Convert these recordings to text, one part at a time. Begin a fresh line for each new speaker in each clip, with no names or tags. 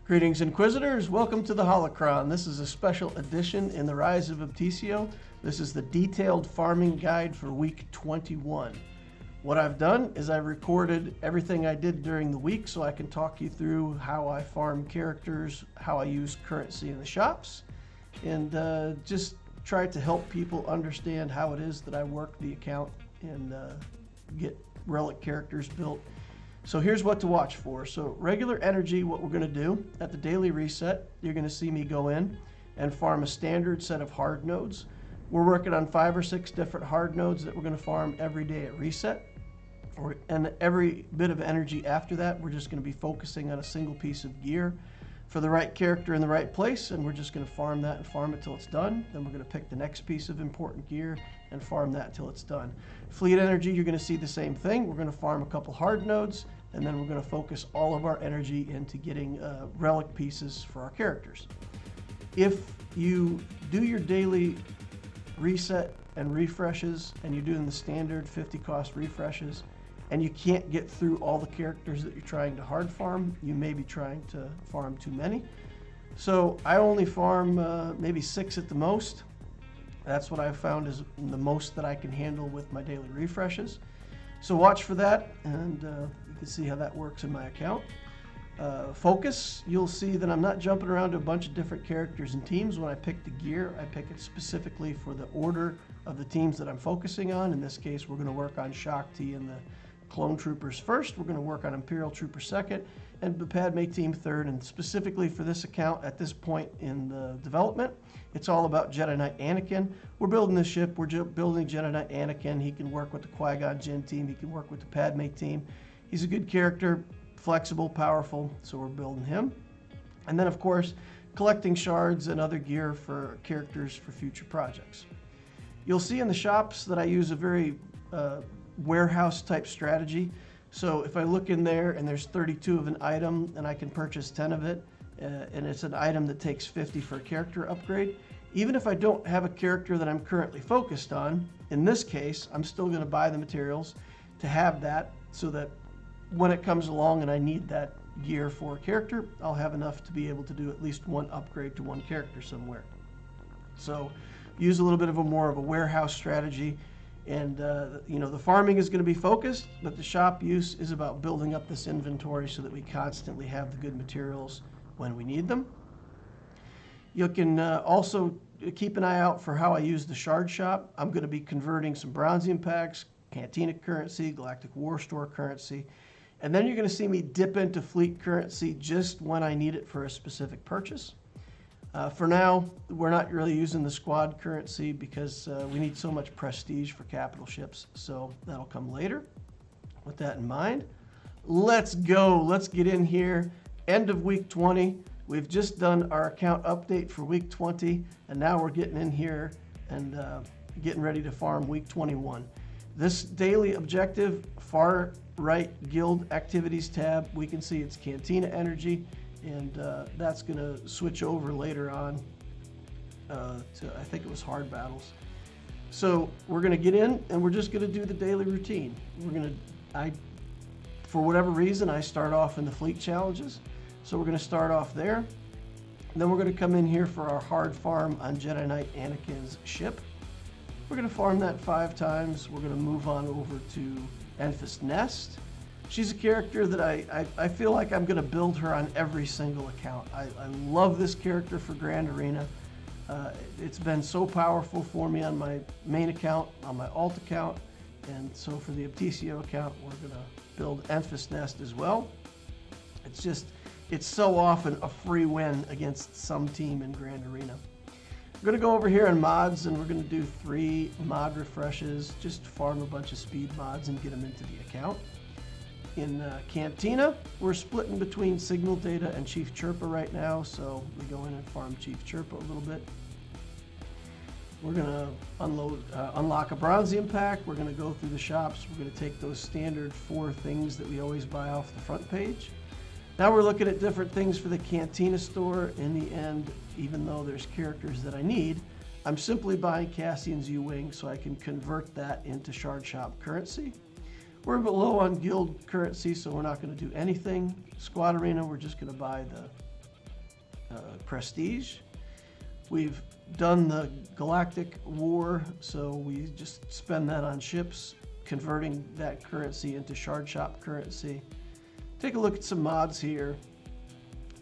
Greetings, Inquisitors. Welcome to the Holocron. This is a special edition in the Rise of Obticeo. This is the detailed farming guide for week 21. What I've done is I've recorded everything I did during the week so I can talk you through how I farm characters, how I use currency in the shops, and just try to help people understand how it is that I work the account and get relic characters built. So here's what to watch for. So regular energy, what we're going to do at the daily reset, you're going to see me go in and farm a standard set of hard nodes. We're working on 5 or 6 different hard nodes that we're going to farm every day at reset. And every bit of energy after that, we're just going to be focusing on a single piece of gear for the right character in the right place, and we're just going to farm that and farm it till it's done. Then we're going to pick the next piece of important gear and farm that till it's done. Fleet energy, you're going to see the same thing. We're going to farm a couple hard nodes, and then we're going to focus all of our energy into getting relic pieces for our characters. If you do your daily reset and refreshes, and you're doing the standard 50 cost refreshes, and you can't get through all the characters that you're trying to hard farm, you may be trying to farm too many. So I only farm maybe 6 at the most. That's what I've found is the most that I can handle with my daily refreshes. So watch for that, and you can see how that works in my account. Focus, you'll see that I'm not jumping around to a bunch of different characters and teams. When I pick the gear, I pick it specifically for the order of the teams that I'm focusing on. In this case, we're going to work on Shakti and the Clone Troopers first. We're going to work on Imperial Troopers second, and the Padme team third. And specifically for this account, at this point in the development, it's all about Jedi Knight Anakin. We're building this ship. We're building Jedi Knight Anakin. He can work with the Qui-Gon Jinn team. He can work with the Padme team. He's a good character, flexible, powerful, so we're building him. And then, of course, collecting shards and other gear for characters for future projects. You'll see in the shops that I use a very warehouse type strategy. So if I look in there and there's 32 of an item and I can purchase 10 of it, and it's an item that takes 50 for a character upgrade, even if I don't have a character that I'm currently focused on, in this case, I'm still going to buy the materials to have that so that when it comes along and I need that gear for a character, I'll have enough to be able to do at least one upgrade to one character somewhere. So use a little bit of more of a warehouse strategy. And the farming is going to be focused, but the shop use is about building up this inventory so that we constantly have the good materials when we need them. You can also keep an eye out for how I use the shard shop. I'm going to be converting some bronzium packs, Cantina currency, Galactic War Store currency, and then you're going to see me dip into fleet currency just when I need it for a specific purchase. For now, we're not really using the squad currency because we need so much prestige for capital ships, so that'll come later. With that in mind, let's go. Let's get in here. End of week 20. We've just done our account update for week 20, and now we're getting in here and getting ready to farm week 21. This daily objective, far right guild activities tab, we can see it's Cantina energy. And that's going to switch over later on to, I think it was hard battles. So we're going to get in and we're just going to do the daily routine. For whatever reason, I start off in the fleet challenges. So we're going to start off there. And then we're going to come in here for our hard farm on Jedi Knight Anakin's ship. We're going to farm that 5 times. We're going to move on over to Enfys Nest. She's a character that I feel like I'm going to build her on every single account. I love this character for Grand Arena. It's been so powerful for me on my main account, on my alt account, and so for the Obticeo account, we're going to build Enfys Nest as well. It's so often a free win against some team in Grand Arena. We're going to go over here on mods, and we're going to do 3 mod refreshes, just farm a bunch of speed mods and get them into the account. In Cantina, we're splitting between Signal Data and Chief Chirpa right now, so we go in and farm Chief Chirpa a little bit. We're going to unlock a bronzium pack. We're going to go through the shops. We're going to take those standard 4 things that we always buy off the front page. Now we're looking at different things for the Cantina store. In the end, even though there's characters that I need, I'm simply buying Cassian's U-Wing so I can convert that into shard shop currency. We're a bit low on guild currency, so we're not going to do anything. Squad Arena, we're just going to buy the prestige. We've done the galactic war, so we just spend that on ships, converting that currency into shard shop currency. Take a look at some mods here.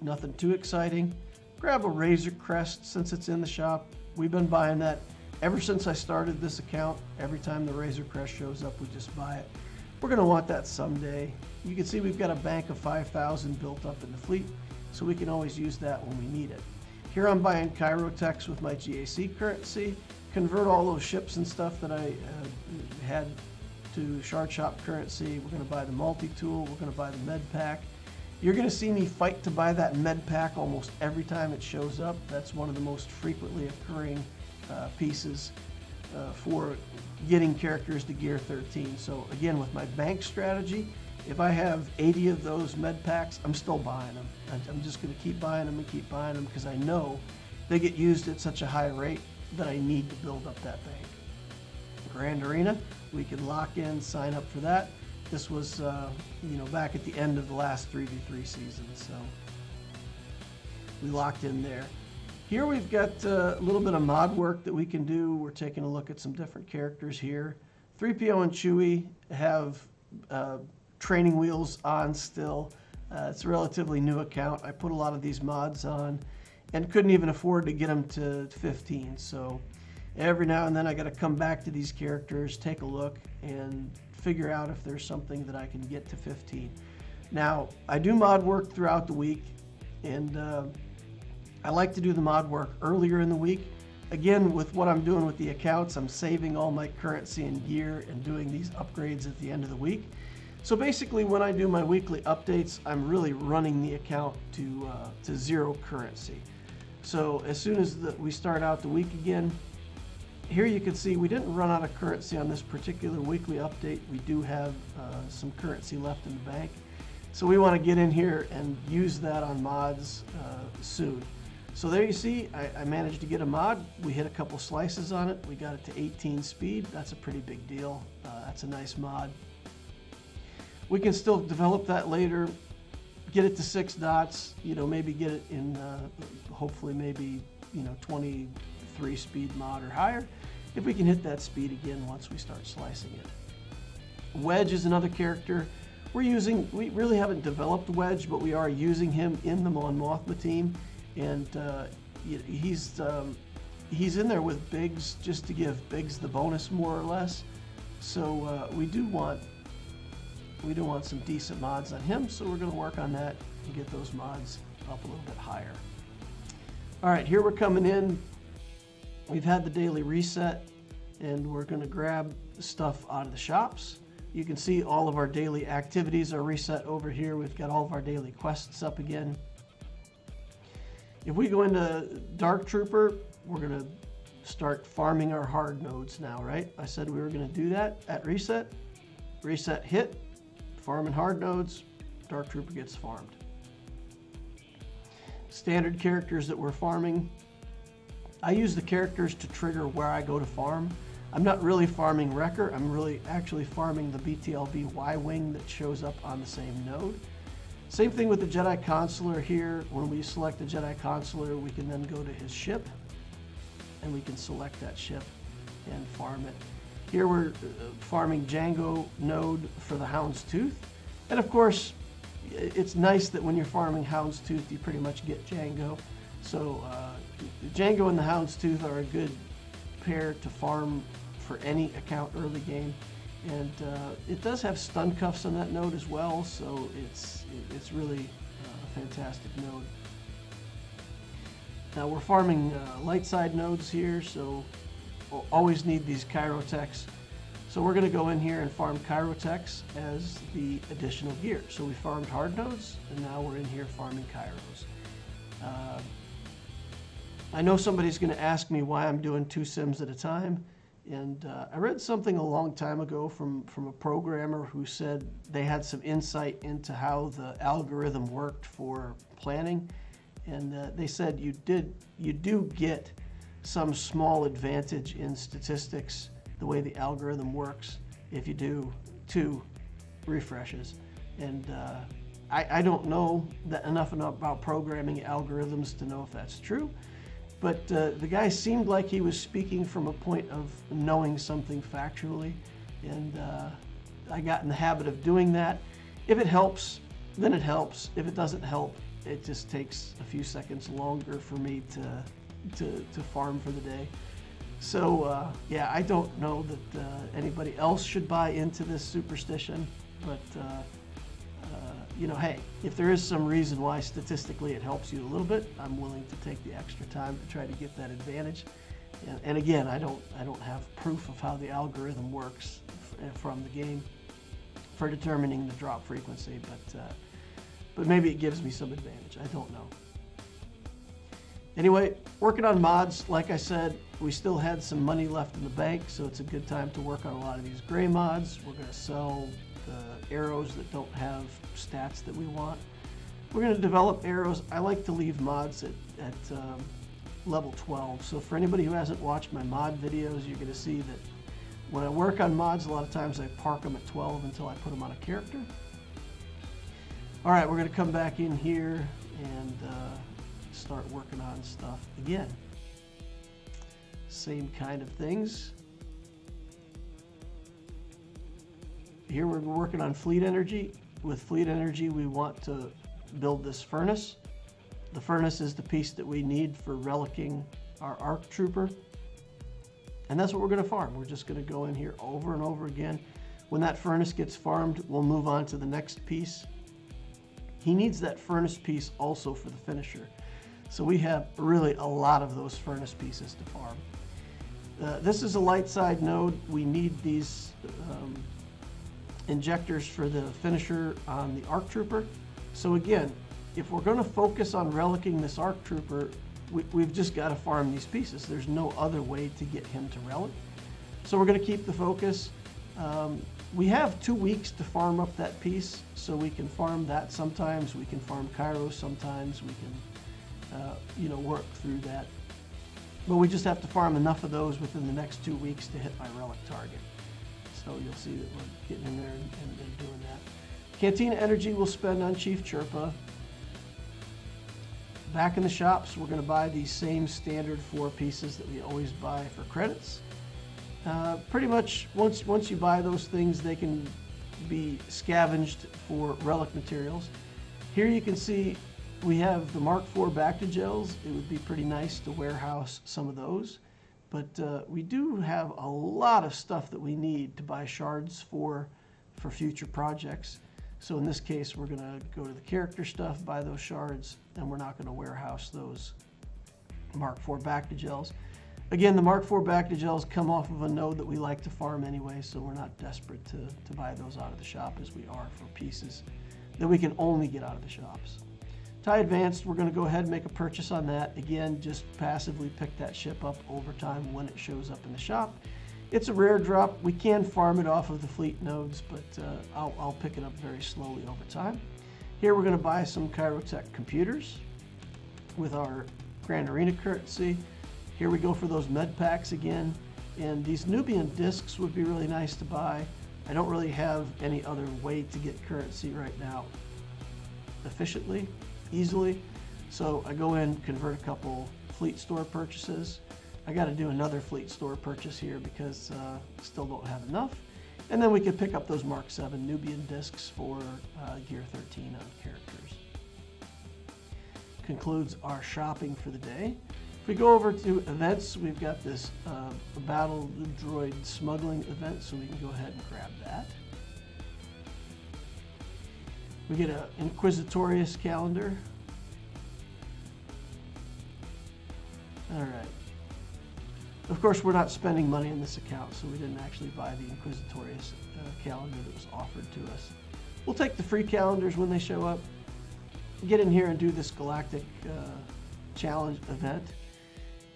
Nothing too exciting. Grab a Razor Crest since it's in the shop. We've been buying that ever since I started this account. Every time the Razor Crest shows up, we just buy it. We're going to want that someday. You can see we've got a bank of 5,000 built up in the fleet, so we can always use that when we need it. Here I'm buying Chirotechs with my GAC currency, convert all those ships and stuff that I had to shard shop currency. We're going to buy the multi-tool, we're going to buy the med pack. You're going to see me fight to buy that med pack almost every time it shows up. That's one of the most frequently occurring pieces for getting characters to gear 13. So again, with my bank strategy, if I have 80 of those med packs, I'm still buying them. I'm just going to keep buying them and keep buying them because I know they get used at such a high rate that I need to build up that bank. Grand Arena, we can lock in, sign up for that. This was, back at the end of the last 3v3 season, so we locked in there. Here we've got a little bit of mod work that we can do. We're taking a look at some different characters here. 3PO and Chewie have training wheels on still. It's a relatively new account. I put a lot of these mods on and couldn't even afford to get them to 15. So every now and then I got to come back to these characters, take a look, and figure out if there's something that I can get to 15. Now, I do mod work throughout the week, and I like to do the mod work earlier in the week. Again, with what I'm doing with the accounts, I'm saving all my currency and gear and doing these upgrades at the end of the week. So basically, when I do my weekly updates, I'm really running the account to zero currency. So as soon as we start out the week again, here you can see we didn't run out of currency on this particular weekly update. We do have some currency left in the bank. So we want to get in here and use that on mods soon. So there you see, I managed to get a mod. We hit a couple slices on it. We got it to 18 speed. That's a pretty big deal. That's a nice mod. We can still develop that later, get it to 6 dots, maybe get it in, hopefully maybe, 23 speed mod or higher, if we can hit that speed again once we start slicing it. Wedge is another character we really haven't developed Wedge, but we are using him in the Mon Mothma team, and he's in there with Biggs just to give Biggs the bonus more or less. So we do want some decent mods on him, so we're going to work on that and get those mods up a little bit higher. All right, here we're coming in. We've had the daily reset, and we're going to grab the stuff out of the shops. You can see all of our daily activities are reset over here. We've got all of our daily quests up again. If we go into Dark Trooper, we're going to start farming our hard nodes now, right? I said we were going to do that at reset. Reset hit, farming hard nodes, Dark Trooper gets farmed. Standard characters that we're farming. I use the characters to trigger where I go to farm. I'm not really farming Wrecker, I'm really actually farming the BTLB Y-Wing that shows up on the same node. Same thing with the Jedi Consular here. When we select the Jedi Consular, we can then go to his ship, and we can select that ship and farm it. Here we're farming Jango node for the Houndstooth. And of course, it's nice that when you're farming Houndstooth, you pretty much get Jango. So Jango and the Houndstooth are a good pair to farm for any account early game. And it does have stun cuffs on that node as well, so it's really a fantastic node. Now we're farming light side nodes here, so we'll always need these Chirotechs. So we're going to go in here and farm Chirotechs as the additional gear. So we farmed hard nodes, and now we're in here farming Chiros. I know somebody's going to ask me why I'm doing 2 sims at a time, and I read something a long time ago from a programmer who said they had some insight into how the algorithm worked for planning, and they said you do get some small advantage in statistics the way the algorithm works if you do 2 refreshes. And I don't know enough about programming algorithms to know if that's true, but the guy seemed like he was speaking from a point of knowing something factually, and I got in the habit of doing that. If it helps, then it helps. If it doesn't help, it just takes a few seconds longer for me to farm for the day. So yeah, I don't know that anybody else should buy into this superstition, but you know, hey, if there is some reason why statistically it helps you a little bit, I'm willing to take the extra time to try to get that advantage. And again, I don't have proof of how the algorithm works from the game for determining the drop frequency, but maybe it gives me some advantage. I don't know. Anyway, working on mods, like I said, we still had some money left in the bank, so it's a good time to work on a lot of these gray mods. We're going to sell the arrows that don't have stats that we want. We're going to develop arrows. I like to leave mods at level 12. So for anybody who hasn't watched my mod videos, you're going to see that when I work on mods, a lot of times I park them at 12 until I put them on a character. All right, we're going to come back in here and start working on stuff again. Same kind of things. Here we're working on fleet energy. With fleet energy, we want to build this furnace. The furnace is the piece that we need for relicking our ARC Trooper. And that's what we're going to farm. We're just going to go in here over and over again. When that furnace gets farmed, we'll move on to the next piece. He needs that furnace piece also for the finisher. So we have really a lot of those furnace pieces to farm. This is a light side node. We need these injectors for the finisher on the ARC Trooper. So again, if we're going to focus on relicking this ARC Trooper, we've just got to farm these pieces. There's no other way to get him to relic. So we're going to keep the focus. We have 2 weeks to farm up that piece, so we can farm that sometimes. We can farm Cairo sometimes. We can you know, work through that. But we just have to farm enough of those within the next 2 weeks to hit my relic target. So you'll see that we're getting in there and doing that. Cantina energy we'll spend on Chief Chirpa. Back in the shops, we're going to buy these same standard 4 pieces that we always buy for credits. Pretty much once you buy those things, they can be scavenged for relic materials. Here you can see we have the Mark IV Bactigels. It would be pretty nice to warehouse some of those. But we do have a lot of stuff that we need to buy shards for future projects. So in this case, we're going to go to the character stuff, buy those shards, and we're not going to warehouse those Mark IV Bactigels. Again, the Mark IV Bactigels come off of a node that we like to farm anyway, so we're not desperate to buy those out of the shop as we are for pieces that we can only get out of the shops. TIE Advanced, we're going to go ahead and make a purchase on that. Again, just passively pick that ship up over time when it shows up in the shop. It's a rare drop. We can farm it off of the fleet nodes, but I'll pick it up very slowly over time. Here we're going to buy some Chirotech computers with our Grand Arena currency. Here we go for those med packs again. And these Nubian discs would be really nice to buy. I don't really have any other way to get currency right now efficiently, easily. So I go in, convert a couple fleet store purchases. I got to do another fleet store purchase here because still don't have enough. And then we can pick up those Mark VII Nubian discs for Gear 13 on characters. Concludes our shopping for the day. If we go over to events, we've got this Battle Droid Smuggling event, so we can go ahead and grab that. We get an Inquisitorius calendar. All right. Of course, we're not spending money in this account, so we didn't actually buy the Inquisitorius calendar that was offered to us. We'll take the free calendars when they show up, get in here and do this Galactic Challenge event.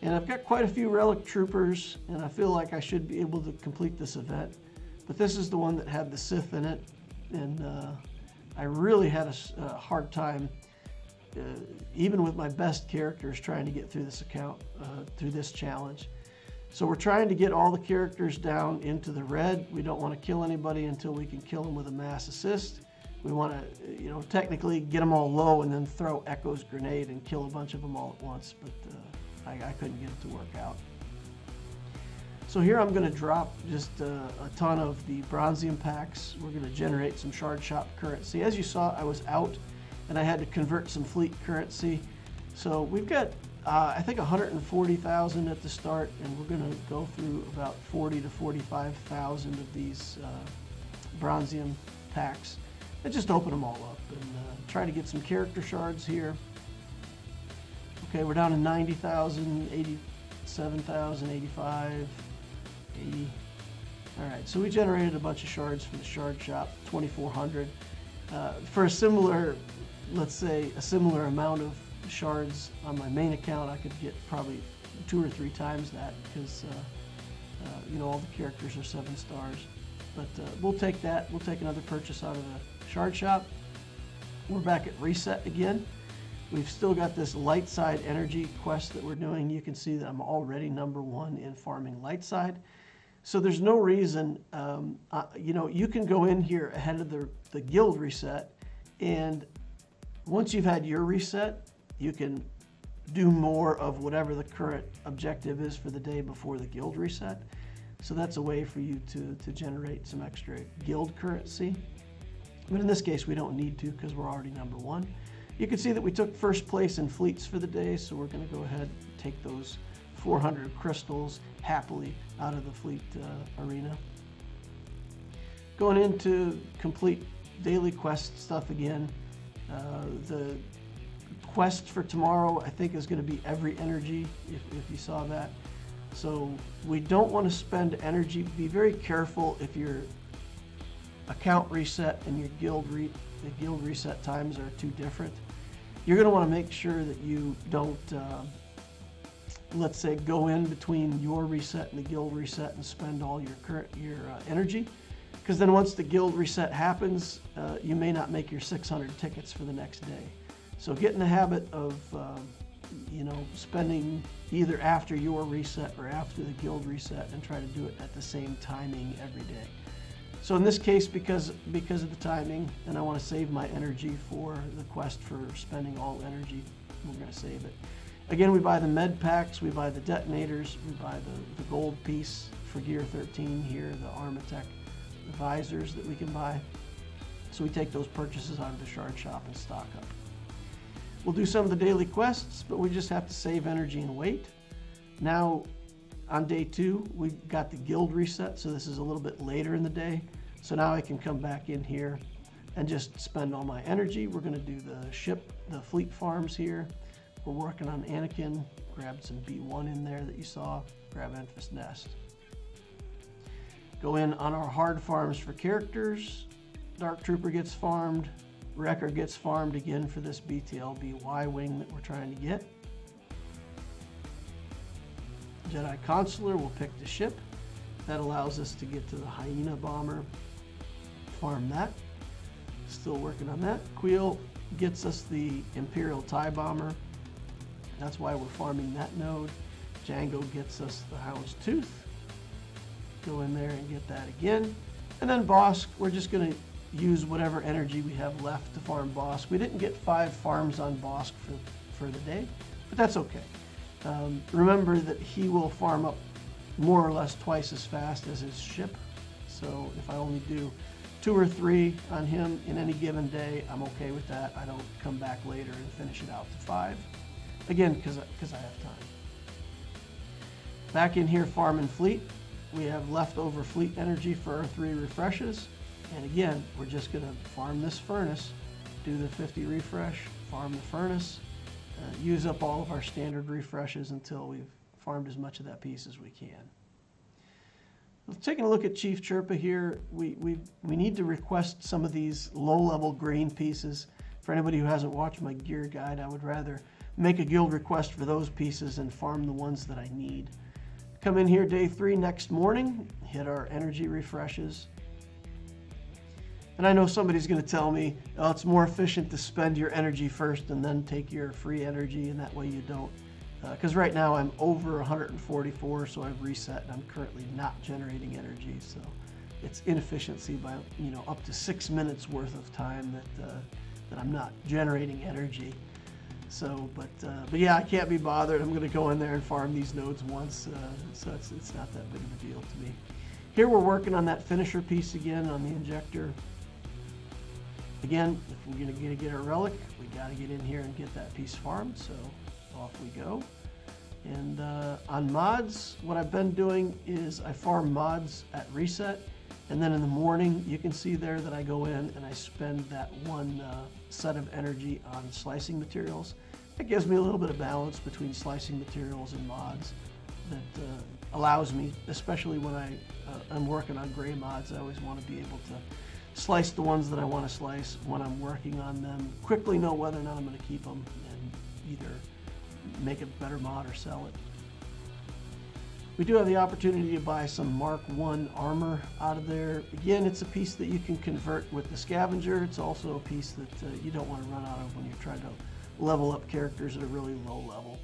And I've got quite a few Relic Troopers, and I feel like I should be able to complete this event. But this is the one that had the Sith in it, and I really had a hard time, even with my best characters, trying to get through this account, through this challenge. So we're trying to get all the characters down into the red. We don't want to kill anybody until we can kill them with a mass assist. we want to, technically get them all low and then throw Echo's grenade and kill a bunch of them all at once, but I couldn't get it to work out. So here I'm going to drop just a ton of the bronzium packs. We're going to generate some shard shop currency. As you saw, I was out and I had to convert some fleet currency. So we've got, I think, 140,000 at the start, and we're going to go through about 40 to 45,000 of these bronzium packs and just open them all up and try to get some character shards here. Okay, we're down to 90,000, 87,000, 85, 80. All right, so we generated a bunch of shards from the shard shop, 2,400. For a similar, let's say, a similar amount of shards on my main account, I could get probably 2 or 3 times that because, all the characters are 7 stars. But we'll take that. We'll take another purchase out of the shard shop. We're back at reset again. We've still got this light side energy quest that we're doing. You can see that I'm already #1 in farming light side. So there's no reason, you can go in here ahead of the guild reset, and once you've had your reset, you can do more of whatever the current objective is for the day before the guild reset. So that's a way for you to generate some extra guild currency. But in this case, we don't need to because we're already #1. You can see that we took first place in fleets for the day, so we're going to go ahead and take those 400 crystals happily out of the fleet arena. Going into complete daily quest stuff again. The quest for tomorrow, I think, is going to be every energy, if you saw that. So we don't want to spend energy. Be very careful if your account reset and your the guild reset times are too different. You're going to want to make sure that you don't, let's say, go in between your reset and the guild reset and spend all your energy, because then once the guild reset happens, you may not make your 600 tickets for the next day. So get in the habit of spending either after your reset or after the guild reset, and try to do it at the same timing every day. So in this case, because of the timing, and I want to save my energy for the quest for spending all energy, we're going to save it. Again, we buy the med packs, we buy the detonators, we buy the gold piece for gear 13 here, the Armatech visors that we can buy. So we take those purchases out of the shard shop and stock up. We'll do some of the daily quests, but we just have to save energy and wait. Now, on day 2, we've got the guild reset, so this is a little bit later in the day. So now I can come back in here and just spend all my energy. We're going to do the fleet farms here. We're working on Anakin. Grabbed some B1 in there that you saw. Grab Enfys Nest. Go in on our hard farms for characters. Dark Trooper gets farmed. Wrecker gets farmed again for this BTLB Y-Wing that we're trying to get. Jedi Consular will pick the ship. That allows us to get to the Hyena Bomber. Farm that. Still working on that. Queel gets us the Imperial TIE Bomber. That's why we're farming that node. Django gets us the Hound's Tooth. Go in there and get that again. And then Bosk, we're just going to use whatever energy we have left to farm Bosk. We didn't get 5 farms on Bosk for the day, but that's okay. Remember that he will farm up more or less twice as fast as his ship. So if I only do 2 or 3 on him in any given day, I'm okay with that. I don't come back later and finish it out to 5. Again, because I have time. Back in here farming fleet, we have leftover fleet energy for our 3 refreshes. And again, we're just going to farm this furnace, do the 50 refresh, farm the furnace, use up all of our standard refreshes until we've farmed as much of that piece as we can. Taking a look at Chief Chirpa here, we need to request some of these low-level green pieces. For anybody who hasn't watched my gear guide, I would rather make a guild request for those pieces and farm the ones that I need. Come in here day 3 next morning, hit our energy refreshes. And I know somebody's going to tell me, oh, it's more efficient to spend your energy first and then take your free energy, and that way you don't. Because right now I'm over 144, so I've reset and I'm currently not generating energy. So it's inefficiency by, you know, up to 6 minutes worth of time that I'm not generating energy. So, but yeah, I can't be bothered. I'm going to go in there and farm these nodes once, so it's not that big of a deal to me. Here we're working on that finisher piece again on the injector. Again, if we're going to get a relic, we got to get in here and get that piece farmed, so off we go. And on mods, what I've been doing is I farm mods at reset, and then in the morning you can see there that I go in and I spend that one set of energy on slicing materials. It gives me a little bit of balance between slicing materials and mods that allows me, especially when I'm working on gray mods, I always want to be able to slice the ones that I want to slice when I'm working on them, quickly know whether or not I'm going to keep them and either make a better mod or sell it. We do have the opportunity to buy some Mark I armor out of there. Again, it's a piece that you can convert with the scavenger. It's also a piece that you don't want to run out of when you're trying to level up characters at a really low level.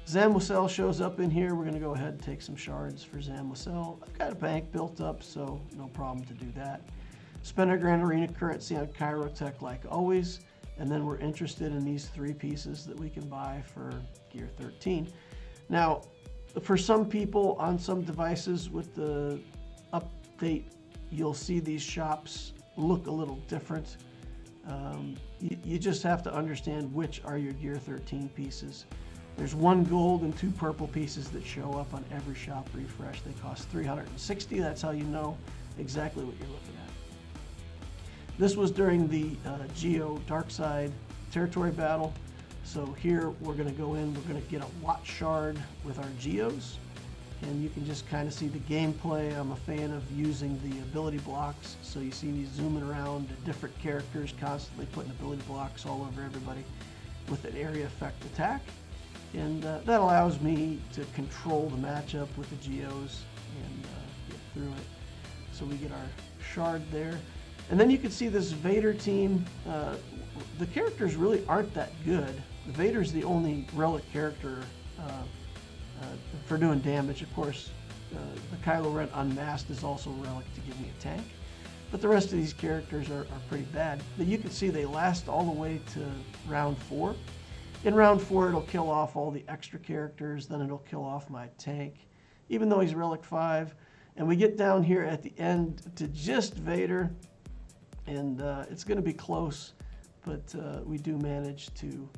Zamwasel shows up in here. We're going to go ahead and take some shards for Zamwasel. I've got a bank built up, so no problem to do that. Spend our Grand Arena currency on Chirotech like always, and then we're interested in these 3 pieces that we can buy for Gear 13. Now, for some people on some devices with the update, you'll see these shops look a little different. You just have to understand which are your Gear 13 pieces. There's 1 gold and 2 purple pieces that show up on every shop refresh. They cost 360. That's how you know exactly what you're looking at. This was during the Geo Darkside territory battle. So here we're going to go in, we're going to get a Watch Shard with our Geos, and you can just kind of see the gameplay. I'm a fan of using the ability blocks, so you see me zooming around at different characters, constantly putting ability blocks all over everybody with an area effect attack, and that allows me to control the matchup with the Geos and get through it. So we get our Shard there. And then you can see this Vader team. The characters really aren't that good. Vader's the only relic character for doing damage. Of course, the Kylo Ren Unmasked is also a relic to give me a tank. But the rest of these characters are pretty bad. But you can see they last all the way to round 4. In round 4, it'll kill off all the extra characters. Then it'll kill off my tank, even though he's relic 5. And we get down here at the end to just Vader. And it's going to be close, but we do manage to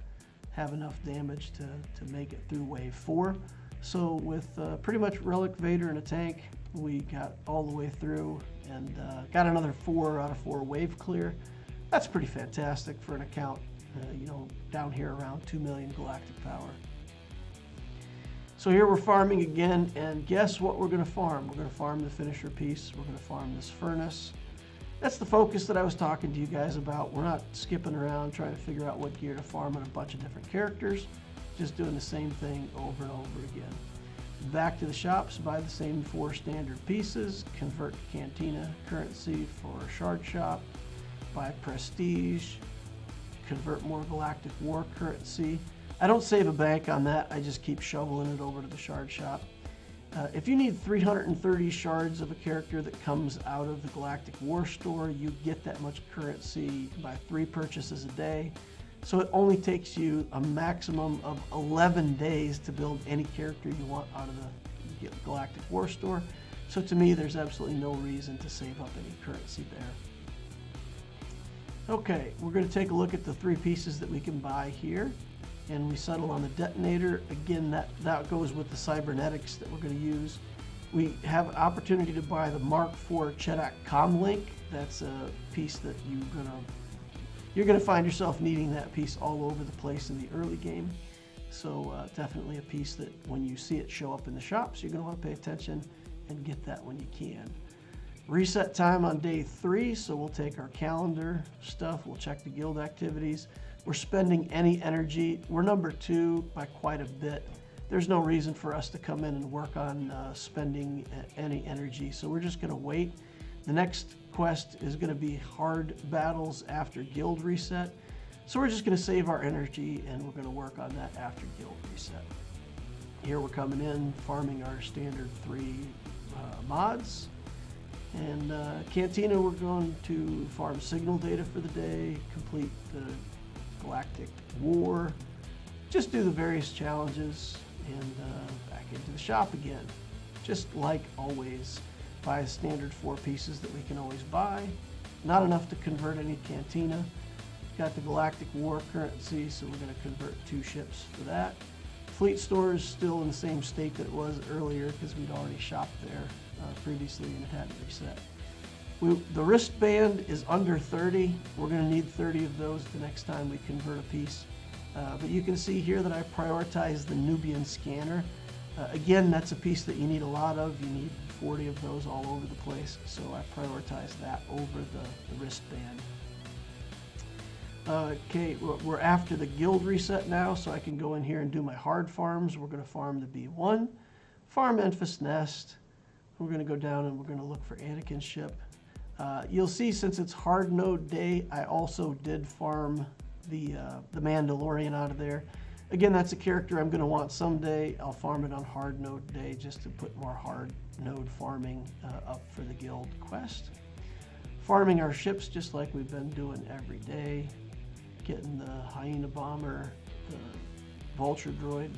have enough damage to make it through wave 4. So with pretty much relic Vader and a tank, we got all the way through and got another 4 out of 4 wave clear. That's pretty fantastic for an account, you know, down here around 2 million galactic power. So here we're farming again, and guess what we're going to farm? We're going to farm the finisher piece. We're going to farm this furnace. That's the focus that I was talking to you guys about. We're not skipping around trying to figure out what gear to farm on a bunch of different characters, just doing the same thing over and over again. Back to the shops, buy the same 4 standard pieces, convert Cantina currency for Shard Shop, buy Prestige, convert more Galactic War currency. I don't save a bank on that, I just keep shoveling it over to the Shard Shop. If you need 330 shards of a character that comes out of the Galactic War store, you get that much currency by 3 purchases a day. So it only takes you a maximum of 11 days to build any character you want out of the Galactic War store. So to me, there's absolutely no reason to save up any currency there. Okay, we're going to take a look at the 3 pieces that we can buy here. And we settle on the detonator. Again, that goes with the cybernetics that we're going to use. We have an opportunity to buy the Mark IV Chedak Comlink. That's a piece that you're gonna find yourself needing that piece all over the place in the early game. So definitely a piece that when you see it show up in the shops, you're gonna want to pay attention and get that when you can. Reset time on day 3, so we'll take our calendar stuff, we'll check the guild activities. We're spending any energy. We're number 2 by quite a bit. There's no reason for us to come in and work on spending any energy, so we're just gonna wait. The next quest is gonna be hard battles after guild reset. So we're just gonna save our energy and we're gonna work on that after guild reset. Here we're coming in, farming our standard 3 mods. And Cantina, we're going to farm signal data for the day, complete the Galactic War, just do the various challenges, and back into the shop again. Just like always, buy a standard 4 pieces that we can always buy. Not enough to convert any Cantina. Got the Galactic War currency, so we're going to convert 2 ships for that. Fleet store is still in the same state that it was earlier because we'd already shopped there previously and it hadn't reset. The wristband is under 30. We're going to need 30 of those the next time we convert a piece. But you can see here that I prioritize the Nubian scanner. Again, that's a piece that you need a lot of. You need 40 of those all over the place, so I prioritize that over the wristband. Okay, we're after the guild reset now, so I can go in here and do my hard farms. We're going to farm the B1, farm Enfys Nest. We're going to go down and we're going to look for Anakin's ship. You'll see, since it's hard node day, I also did farm the Mandalorian out of there. Again, that's a character I'm going to want someday. I'll farm it on hard node day just to put more hard node farming up for the guild quest. Farming our ships just like we've been doing every day. Getting the Hyena Bomber, the Vulture Droid.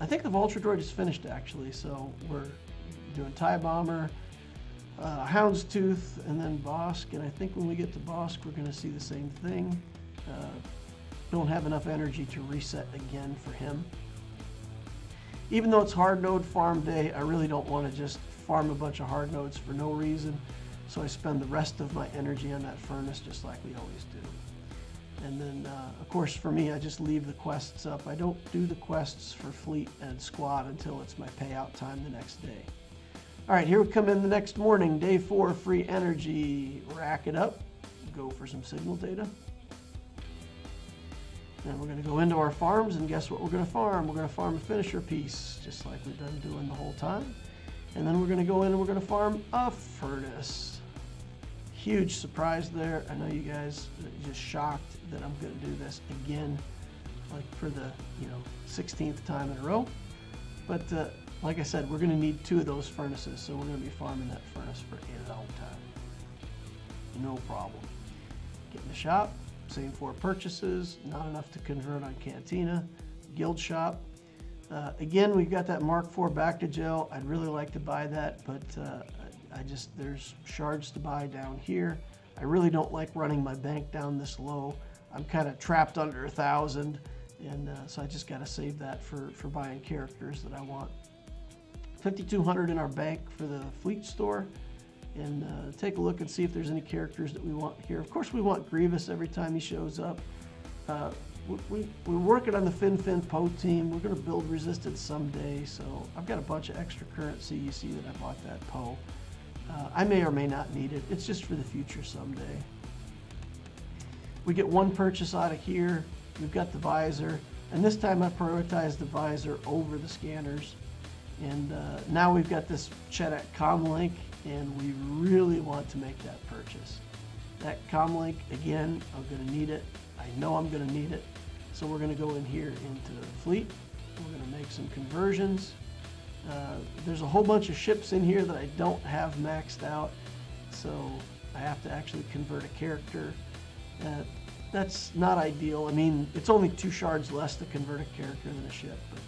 I think the Vulture Droid is finished actually, so we're doing TIE Bomber, Houndstooth, and then Bosk. And I think when we get to Bosk, we're going to see the same thing. Don't have enough energy to reset again for him. Even though it's hard node farm day, I really don't want to just farm a bunch of hard nodes for no reason. So I spend the rest of my energy on that furnace just like we always do. And then, of course, for me, I just leave the quests up. I don't do the quests for fleet and squad until it's my payout time the next day. All right, here we come in the next morning, day 4, free energy. Rack it up, go for some signal data. And we're going to go into our farms, and guess what we're going to farm? We're going to farm a finisher piece, just like we've been doing the whole time. And then we're going to go in and we're going to farm a furnace. Huge surprise there. I know you guys are just shocked that I'm going to do this again, like for the 16th time in a row. But like I said, we're going to need 2 of those furnaces, so we're going to be farming that furnace for a long time. No problem. Get in the shop. Same 4 purchases, not enough to convert on Cantina. Guild shop. Again, we've got that Mark IV back to gel. I'd really like to buy that, but there's shards to buy down here. I really don't like running my bank down this low. I'm kind of trapped under 1,000, and so I just got to save that for buying characters that I want. 5,200 in our bank for the fleet store. And take a look and see if there's any characters that we want here. Of course, we want Grievous every time he shows up. We're working on the Fin Poe team. We're going to build Resistance someday, so I've got a bunch of extra currency. You see that I bought that Poe. I may or may not need it. It's just for the future someday. We get 1 purchase out of here. We've got the visor, and this time I prioritized the visor over the scanners. And now we've got this Chedak comlink, and we really want to make that purchase. That comlink, again, I'm going to need it. I know I'm going to need it. So we're going to go in here into fleet. We're going to make some conversions. There's a whole bunch of ships in here that I don't have maxed out, so I have to actually convert a character. That's not ideal. I mean, it's only 2 shards less to convert a character than a ship, but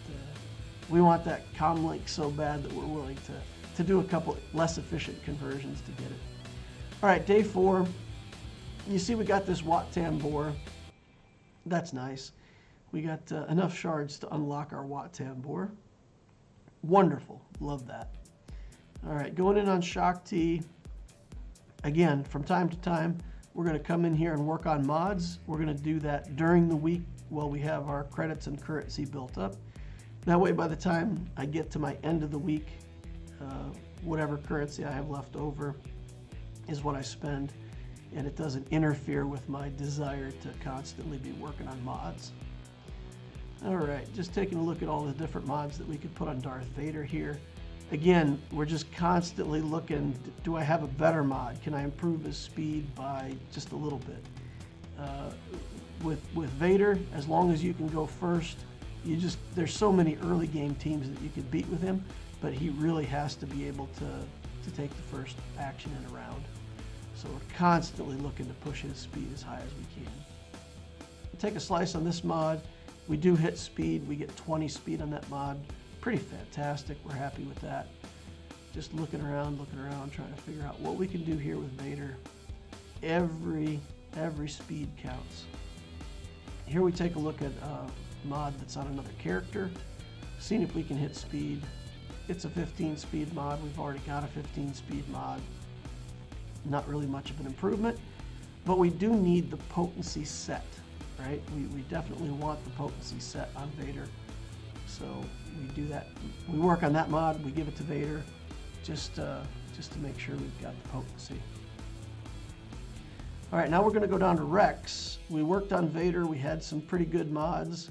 we want that comlink so bad that we're willing to do a couple less efficient conversions to get it. All right, day 4. You see we got this Wat-Tam Bor. That's nice. We got enough shards to unlock our Wat-Tam Bor. Wonderful. Love that. All right, going in on Shaak Ti. Again, from time to time, we're going to come in here and work on mods. We're going to do that during the week while we have our credits and currency built up. That way, by the time I get to my end of the week, whatever currency I have left over is what I spend, and it doesn't interfere with my desire to constantly be working on mods. All right, just taking a look at all the different mods that we could put on Darth Vader here. Again, we're just constantly looking, do I have a better mod? Can I improve his speed by just a little bit? With Vader, as long as you can go first, there's so many early game teams that you could beat with him. but he really has to be able to take the first action in a round. So we're constantly looking to push his speed as high as we can. We'll take a slice on this mod. We do hit speed. We get 20 speed on that mod. Pretty fantastic. We're happy with that. Just looking around, trying to figure out what we can do here with Vader. Every speed counts. Here we take a look at a mod that's on another character, seeing if we can hit speed. It's a 15 speed mod. We've already got a 15 speed mod. Not really much of an improvement, but we do need the potency set, right? We definitely want the potency set on Vader. So we do that. We work on that mod, we give it to Vader, just to make sure we've got the potency. All right, now we're gonna go down to Rex. We worked on Vader, we had some pretty good mods,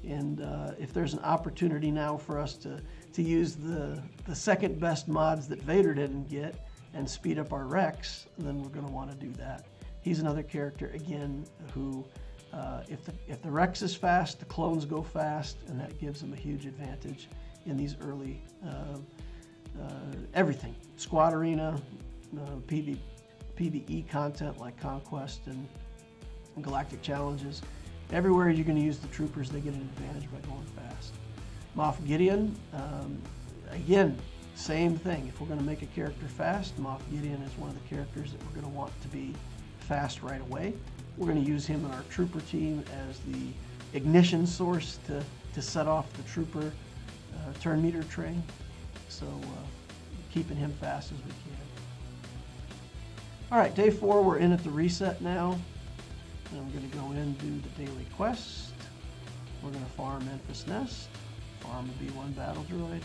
and if there's an opportunity now for us to use the second best mods that Vader didn't get and speed up our Rex, then we're gonna wanna do that. He's another character, again, who, if the Rex is fast, the clones go fast, and that gives him a huge advantage in these early, everything. Squad arena, PvE content like Conquest and Galactic Challenges. Everywhere you're gonna use the troopers, they get an advantage by going fast. Moff Gideon, again, same thing. If we're going to make a character fast, Moff Gideon is one of the characters that we're going to want to be fast right away. We're going to use him in our trooper team as the ignition source to set off the trooper turn meter train. So keeping him fast as we can. All right, day 4, we're in at the reset now. And I'm going to go in and do the daily quest. We're going to farm Memphis Nest, farm a B1 battle droid,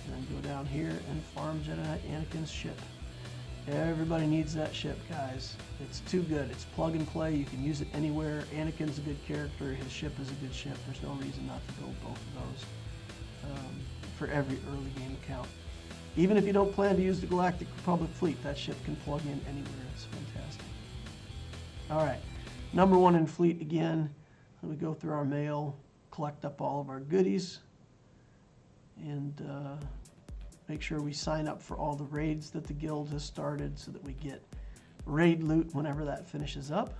and then go down here and farm Jedi Knight Anakin's ship. Everybody needs that ship, guys. It's too good. It's plug and play. You can use it anywhere. Anakin's a good character. His ship is a good ship. There's no reason not to build both of those for every early game account. Even if you don't plan to use the Galactic Republic fleet, that ship can plug in anywhere. It's fantastic. All right, number 1 in fleet again. We go through our mail, collect up all of our goodies, and make sure we sign up for all the raids that the guild has started so that we get raid loot whenever that finishes up.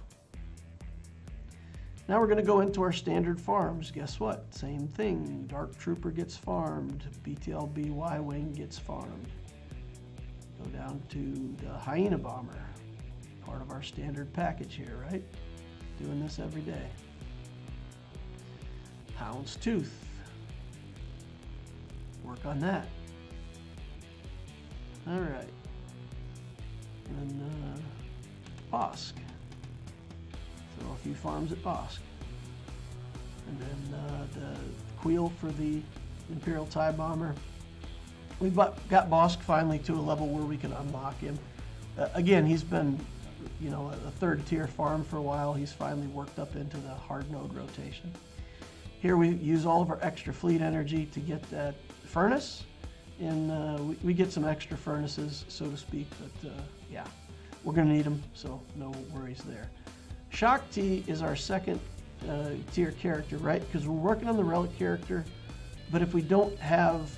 Now we're going to go into our standard farms. Guess what? Same thing. Dark Trooper gets farmed. BTLB Y-Wing gets farmed. Go down to the Hyena Bomber. Part of our standard package here, right? Doing this every day. Hound's Tooth. Work on that. All right. And Bosk. Throw a few farms at Bosk. And then the Queel for the Imperial TIE Bomber. We've got Bosk finally to a level where we can unlock him. Again, he's been, you know, a 3rd tier farm for a while. He's finally worked up into the hard node rotation. Here we use all of our extra fleet energy to get that furnace, and we get some extra furnaces, so to speak, but yeah, we're gonna need them, so no worries there. Shaak Ti is our 2nd tier character, right? Because we're working on the relic character, but if we don't have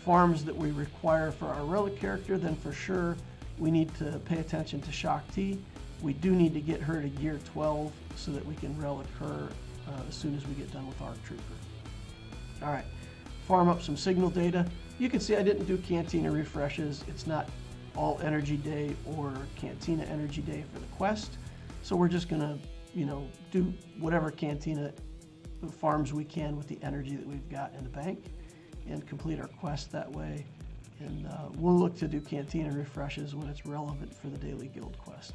farms that we require for our relic character, then for sure we need to pay attention to Shaak Ti. We do need to get her to gear 12 so that we can relic her as soon as we get done with ARC Trooper. All right, farm up some signal data. You can see I didn't do Cantina refreshes. It's not all energy day or Cantina energy day for the quest. So we're just gonna, you know, do whatever Cantina farms we can with the energy that we've got in the bank and complete our quest that way. And we'll look to do Cantina refreshes when it's relevant for the daily guild quest.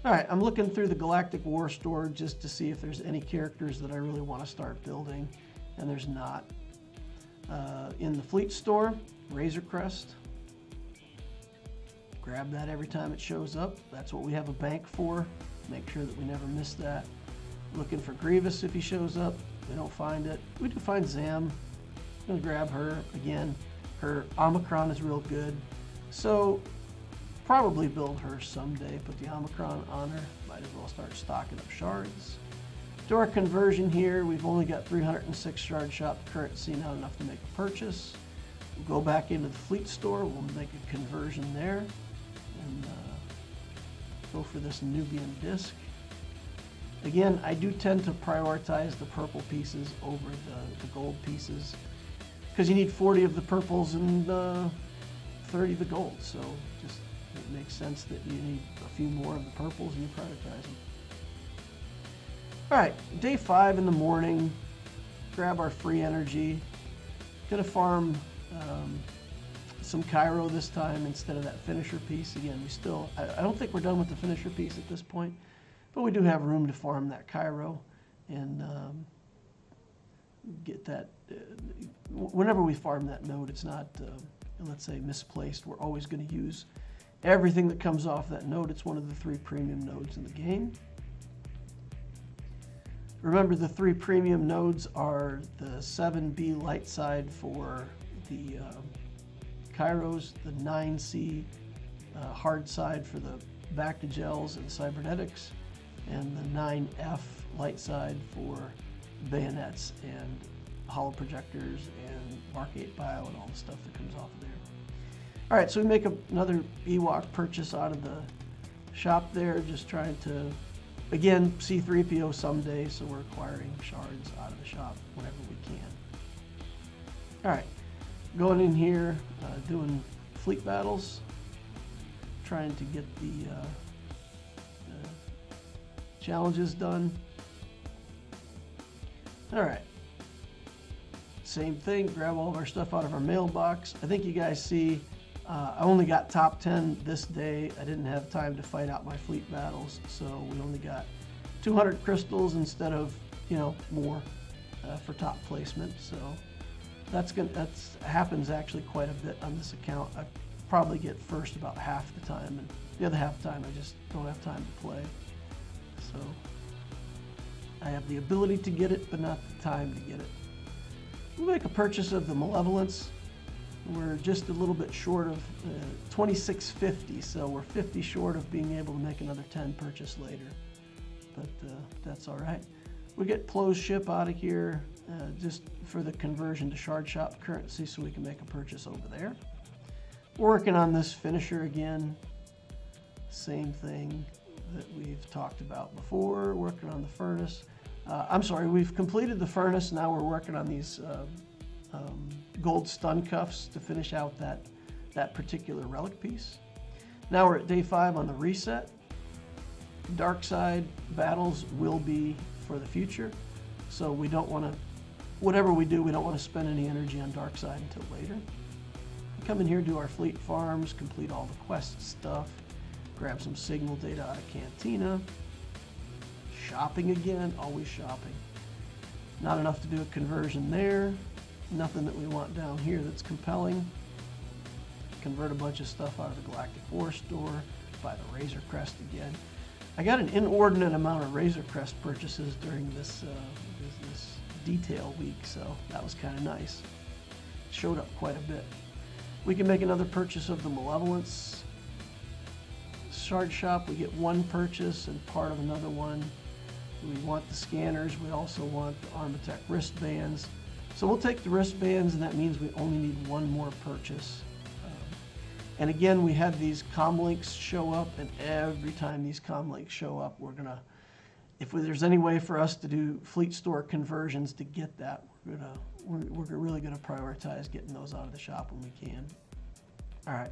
All right, I'm looking through the Galactic War Store just to see if there's any characters that I really want to start building, and there's not. In the Fleet Store, Razor Crest. Grab that every time it shows up. That's what we have a bank for. Make sure that we never miss that. Looking for Grievous if he shows up. We don't find it. We do find Zam. I'm gonna grab her again. Her Omicron is real good. So probably build her someday. Put the Omicron on her. Might as well start stocking up shards. Do our conversion here. We've only got 306 shard shop currency, not enough to make a purchase. We'll go back into the fleet store. We'll make a conversion there and go for this Nubian disc. Again, I do tend to prioritize the purple pieces over the gold pieces because you need 40 of the purples and 30 of the gold. So just it makes sense that you need a few more of the purples and you prioritize them. All right, day 5 in the morning, grab our free energy. Gonna farm some Cairo this time instead of that finisher piece. Again, I don't think we're done with the finisher piece at this point, but we do have room to farm that Cairo and get that. Whenever we farm that node, it's not, let's say, misplaced. We're always gonna use everything that comes off that node. It's one of the 3 premium nodes in the game. Remember, the 3 premium nodes are the 7B light side for the Kairos, the 9C hard side for the back to gels and cybernetics, and the 9F light side for bayonets and hollow projectors and Mark 8 Bio and all the stuff that comes off of there. All right, so we make another Ewok purchase out of the shop there, just trying to, again, C3PO someday, so we're acquiring shards out of the shop whenever we can. All right, going in here, doing fleet battles, trying to get the challenges done. All right, same thing, grab all of our stuff out of our mailbox. I think you guys see I only got top 10 this day. I didn't have time to fight out my fleet battles, so we only got 200 crystals instead of, more for top placement. So that happens actually quite a bit on this account. I probably get first about half the time, and the other half the time I just don't have time to play. So I have the ability to get it, but not the time to get it. We'll make a purchase of the Malevolence. We're just a little bit short of 2650, so we're 50 short of being able to make another 10 purchase later, but that's all right. We get closed ship out of here just for the conversion to shard shop currency so we can make a purchase over there. We're working on this finisher again, same thing that we've talked about before, working on the furnace. I'm sorry, we've completed the furnace, now we're working on these gold stun cuffs to finish out that particular relic piece. Now we're at day 5 on the reset. Dark side battles will be for the future, so we don't want to, whatever we do, we don't want to spend any energy on dark side until later. We come in here, do our fleet farms, complete all the quest stuff, grab some signal data out of Cantina. Shopping again, always shopping. Not enough to do a conversion there. Nothing that we want down here that's compelling. Convert a bunch of stuff out of the Galactic War store. Buy the Razor Crest again. I got an inordinate amount of Razor Crest purchases during this detail week, so that was kind of nice. Showed up quite a bit. We can make another purchase of the Malevolence shard shop. We get 1 purchase and part of another one. We want the scanners. We also want the Armatech wristbands. So we'll take the wristbands, and that means we only need 1 more purchase. And again, we had these comm links show up, and every time these comm links show up, we're gonna, if there's any way for us to do fleet store conversions to get that, we're really gonna prioritize getting those out of the shop when we can. All right,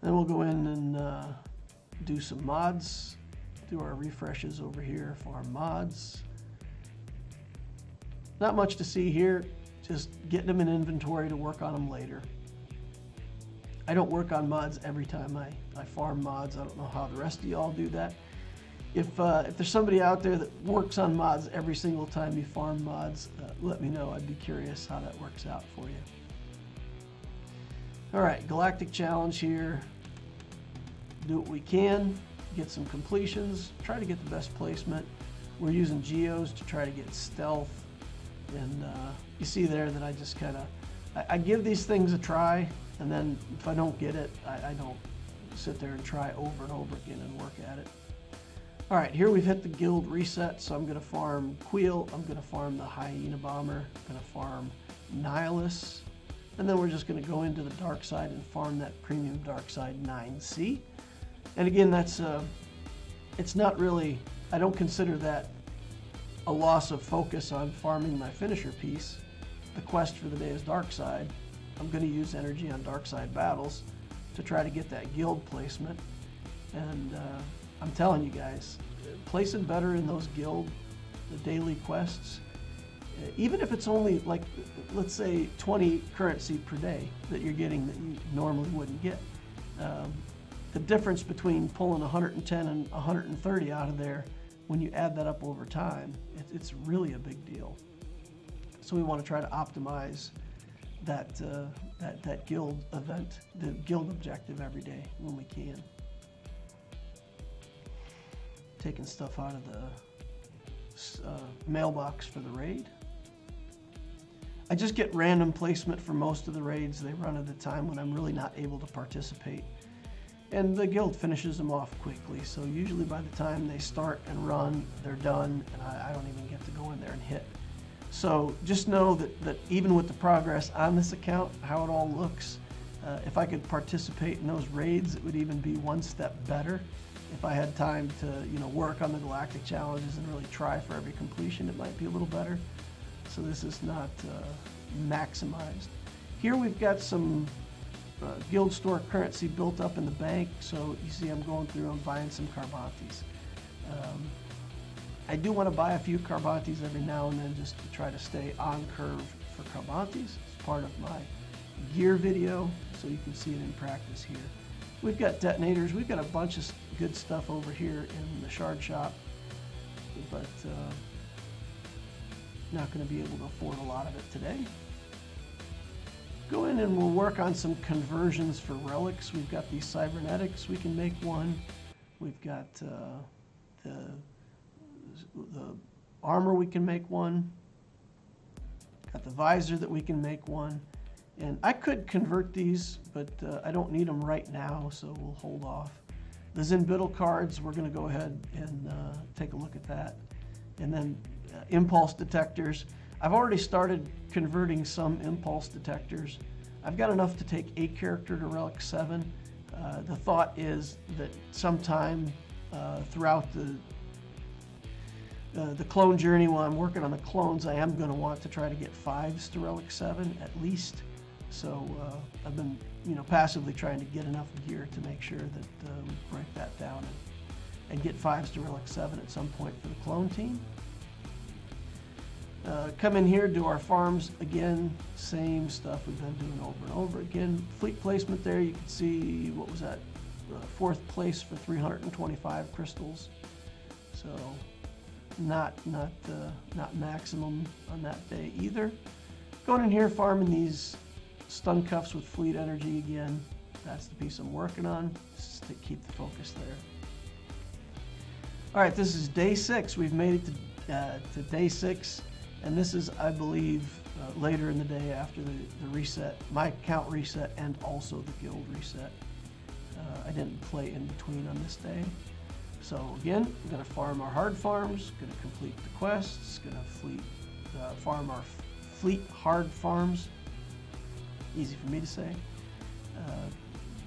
then we'll go in and do some mods, do our refreshes over here for our mods. Not much to see here, just getting them in inventory to work on them later. I don't work on mods every time I farm mods. I don't know how the rest of y'all do that. If there's somebody out there that works on mods every single time you farm mods, let me know. I'd be curious how that works out for you. All right, Galactic Challenge here. Do what we can, get some completions, try to get the best placement. We're using geos to try to get stealth. And you see there that I just kind of, I give these things a try, and then if I don't get it, I don't sit there and try over and over again and work at it. All right, here we've hit the guild reset, so I'm going to farm Queel, I'm going to farm the Hyena Bomber, I'm going to farm Nihilus, and then we're just going to go into the dark side and farm that premium dark side 9C. And again, that's it's not really, I don't consider that a loss of focus on farming my finisher piece. The quest for the day is dark side. I'm going to use energy on dark side battles to try to get that guild placement. And I'm telling you guys, placing better in those guild, the daily quests, even if it's only like, let's say 20 currency per day that you're getting that you normally wouldn't get. The difference between pulling 110 and 130 out of there, when you add that up over time, it's really a big deal. So we want to try to optimize that, that guild event, the guild objective every day when we can. Taking stuff out of the mailbox for the raid. I just get random placement for most of the raids. They run at a time when I'm really not able to participate. And the guild finishes them off quickly. So usually by the time they start and run, they're done, and I don't even get to go in there and hit. So just know that even with the progress on this account, how it all looks, if I could participate in those raids, it would even be one step better. If I had time to, work on the galactic challenges and really try for every completion, it might be a little better. So this is not maximized. Here we've got some guild store currency built up in the bank. So you see I'm going through and buying some Carbantes. I do want to buy a few Carbantes every now and then just to try to stay on curve for Carbantes. It's part of my gear video, so you can see it in practice here. We've got detonators. We've got a bunch of good stuff over here in the shard shop, but not going to be able to afford a lot of it today. Go in and we'll work on some conversions for relics. We've got these cybernetics. We can make one. We've got the armor. We can make one. Got the visor that we can make one. And I could convert these, but I don't need them right now, so we'll hold off. The Zinbittle cards, we're going to go ahead and take a look at that. And then impulse detectors. I've already started converting some impulse detectors. I've got enough to take a character to Relic 7. The thought is that sometime throughout the clone journey, while I'm working on the clones, I am going to want to try to get 5s to Relic 7 at least. So I've been, passively trying to get enough gear to make sure that we break that down and get 5s to Relic 7 at some point for the clone team. Come in here, do our farms again, same stuff we've been doing over and over again. Fleet placement there, you can see, what was that, 4th place for 325 crystals. So not maximum on that day either. Going in here, farming these stun cuffs with fleet energy again. That's the piece I'm working on, just to keep the focus there. All right, this is day 6. We've made it to day 6, and this is, I believe, later in the day after the reset, my account reset, and also the guild reset. I didn't play in between on this day. So again, we're going to farm our hard farms, going to complete the quests, going to farm our fleet hard farms. Easy for me to say.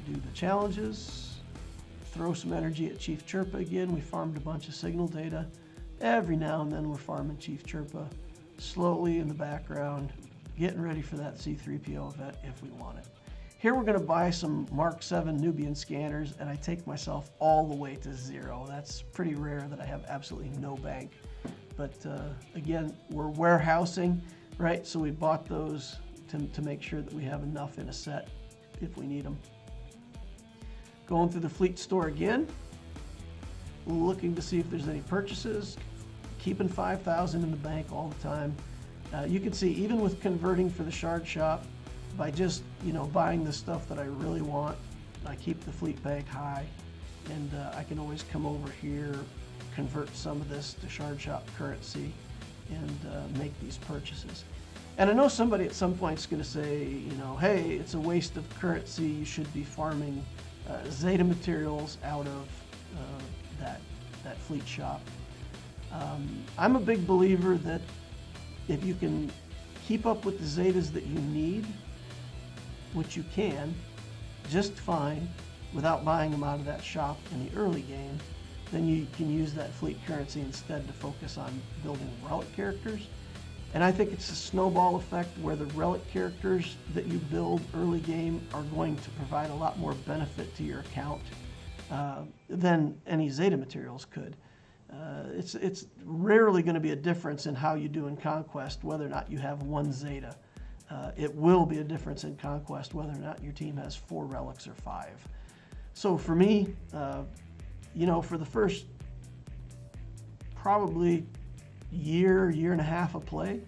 Do the challenges, throw some energy at Chief Chirpa again. We farmed a bunch of signal data. Every now and then we're farming Chief Chirpa slowly in the background, getting ready for that C-3PO event if we want it. Here we're going to buy some Mark 7 Nubian scanners, and I take myself all the way to 0. That's pretty rare that I have absolutely no bank. But again, we're warehousing, right? So we bought those to make sure that we have enough in a set if we need them. Going through the fleet store again, looking to see if there's any purchases, keeping 5,000 in the bank all the time. You can see even with converting for the shard shop, by just buying the stuff that I really want, I keep the fleet bank high, and I can always come over here, convert some of this to shard shop currency, and make these purchases. And I know somebody at some point is going to say, hey, it's a waste of currency. You should be farming Zeta materials out of that that fleet shop. I'm a big believer that if you can keep up with the Zetas that you need, which you can, just fine, without buying them out of that shop in the early game, then you can use that fleet currency instead to focus on building relic characters. And I think it's a snowball effect where the relic characters that you build early game are going to provide a lot more benefit to your account than any Zeta materials could. It's rarely going to be a difference in how you do in Conquest whether or not you have one Zeta. It will be a difference in Conquest whether or not your team has 4 relics or 5. So for me, for the first probably year and a half of play,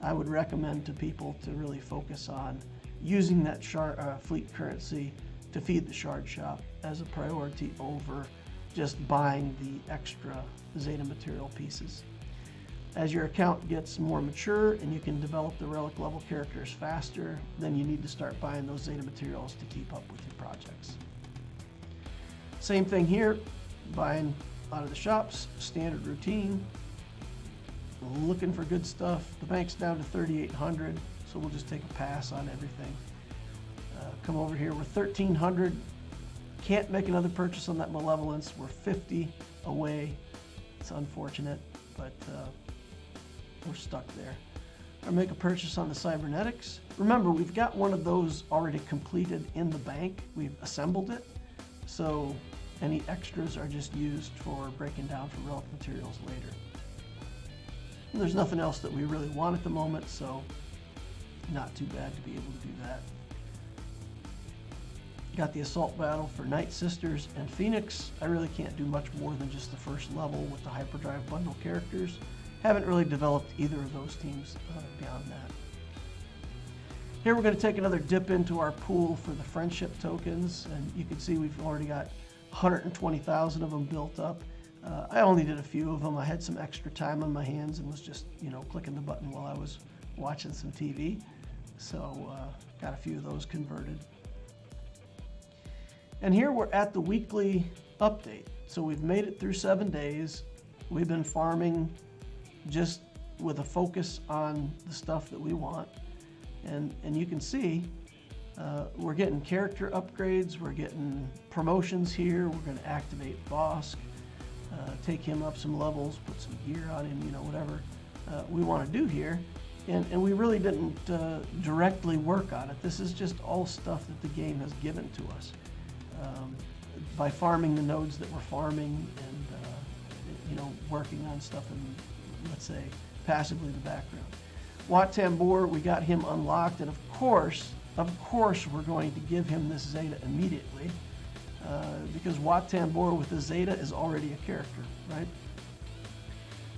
I would recommend to people to really focus on using that fleet currency to feed the shard shop as a priority over just buying the extra Zeta material pieces. As your account gets more mature and you can develop the relic level characters faster, then you need to start buying those Zeta materials to keep up with your projects. Same thing here, buying out of the shops, standard routine, looking for good stuff. The bank's down to 3,800, so we'll just take a pass on everything. Come over here, we're 1,300. Can't make another purchase on that Malevolence. We're 50 away. It's unfortunate, but we're stuck there. Or make a purchase on the Cybernetics. Remember, we've got one of those already completed in the bank. We've assembled it, so any extras are just used for breaking down for relic materials later. And there's nothing else that we really want at the moment, so not too bad to be able to do that. Got the assault battle for Night Sisters and Phoenix. I really can't do much more than just the first level with the Hyperdrive bundle characters. Haven't really developed either of those teams beyond that. Here we're going to take another dip into our pool for the friendship tokens, and you can see we've already got 120,000 of them built up. I only did a few of them. I had some extra time on my hands and was just, clicking the button while I was watching some TV. So got a few of those converted. And here we're at the weekly update. So we've made it through 7 days. We've been farming just with a focus on the stuff that we want. And you can see we're getting character upgrades, we're getting promotions here, we're going to activate Bosk, take him up some levels, put some gear on him, whatever we want to do here. And we really didn't directly work on it. This is just all stuff that the game has given to us. By farming the nodes that we're farming and working on stuff in, let's say, passively in the background. Wat Tambor, we got him unlocked, and of course we're going to give him this Zeta immediately because Wat Tambor with the Zeta is already a character, right?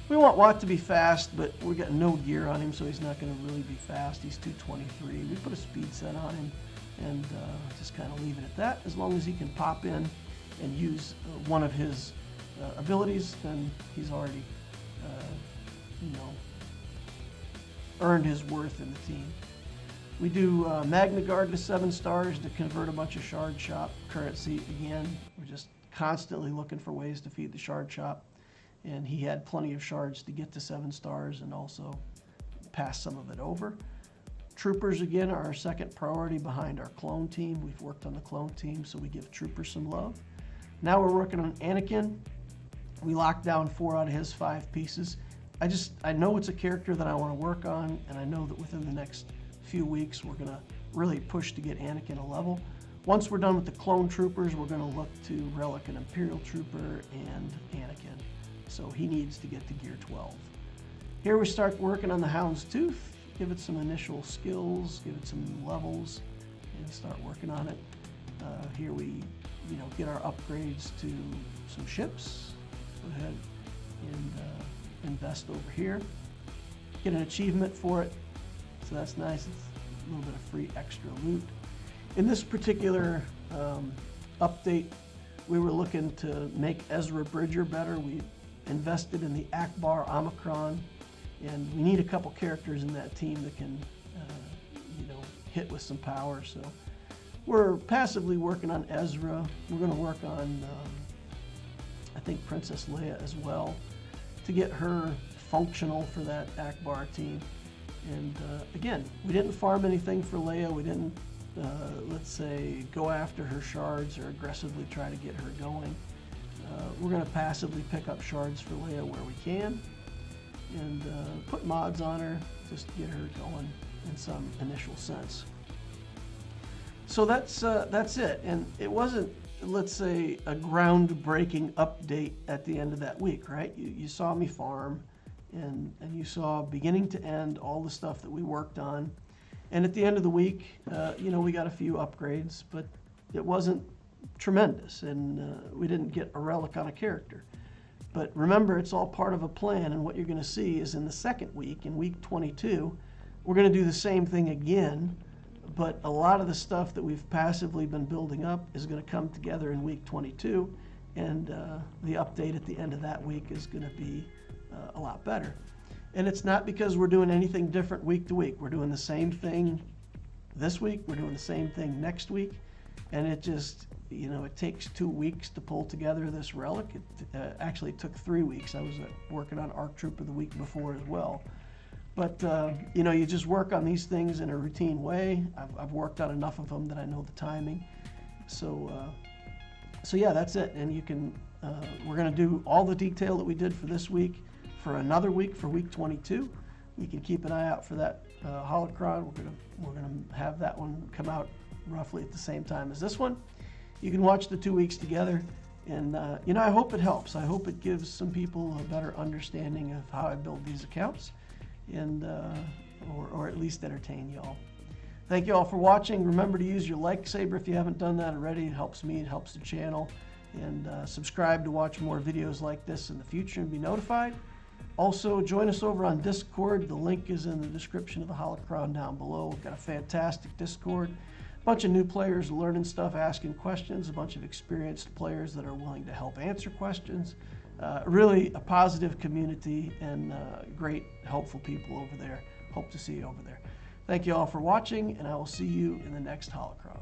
We want Wat to be fast, but we got no gear on him, so he's not going to really be fast. He's 223. We put a speed set on him and just kind of leave it at that. As long as he can pop in and use one of his abilities, then he's already, earned his worth in the team. We do Magna Guard to 7 stars to convert a bunch of shard shop currency. Again, we're just constantly looking for ways to feed the shard shop. And he had plenty of shards to get to 7 stars and also pass some of it over. Troopers, again, are our second priority behind our clone team. We've worked on the clone team, so we give Troopers some love. Now we're working on Anakin. We locked down 4 out of his 5 pieces. I know it's a character that I want to work on, and I know that within the next few weeks we're going to really push to get Anakin a level. Once we're done with the clone troopers, we're going to look to relic an Imperial Trooper and Anakin. So he needs to get to gear 12. Here we start working on the Hound's Tooth. Give it some initial skills, give it some levels, and start working on it. Here we, get our upgrades to some ships. Go ahead and invest over here. Get an achievement for it, so that's nice. It's a little bit of free extra loot. In this particular update, we were looking to make Ezra Bridger better. We invested in the Akbar Omicron. And we need a couple characters in that team that can, hit with some power. So we're passively working on Ezra. We're going to work on, I think Princess Leia as well, to get her functional for that Akbar team. And again, we didn't farm anything for Leia. We didn't, let's say, go after her shards or aggressively try to get her going. We're going to passively pick up shards for Leia where we can, and put mods on her just to get her going in some initial sense. So that's it. And it wasn't, let's say, a groundbreaking update at the end of that week, right? You saw me farm, and you saw beginning to end all the stuff that we worked on. And at the end of the week, we got a few upgrades, but it wasn't tremendous, and we didn't get a relic on a character. But remember, it's all part of a plan, and what you're going to see is in the second week, in week 22, we're going to do the same thing again, but a lot of the stuff that we've passively been building up is going to come together in week 22, and the update at the end of that week is going to be a lot better. And it's not because we're doing anything different week to week. We're doing the same thing this week, we're doing the same thing next week, and it just, it takes 2 weeks to pull together this relic. It actually took 3 weeks. I was working on Arc Trooper the week before as well. But, you just work on these things in a routine way. I've worked on enough of them that I know the timing. So yeah, that's it. And you can, we're going to do all the detail that we did for this week for another week, for week 22. You can keep an eye out for that holocron. We're going to have that one come out roughly at the same time as this one. You can watch the 2 weeks together, and I hope it helps. I hope it gives some people a better understanding of how I build these accounts, and or at least entertain y'all. Thank you all for watching. Remember to use your like saber if you haven't done that already. It helps me, it helps the channel, and subscribe to watch more videos like this in the future and be notified. Also, join us over on Discord. The link is in the description of the holocron down below. We've got a fantastic Discord. A bunch of new players learning stuff, asking questions, a bunch of experienced players that are willing to help answer questions. Really a positive community, and great, helpful people over there. Hope to see you over there. Thank you all for watching, and I will see you in the next holocron.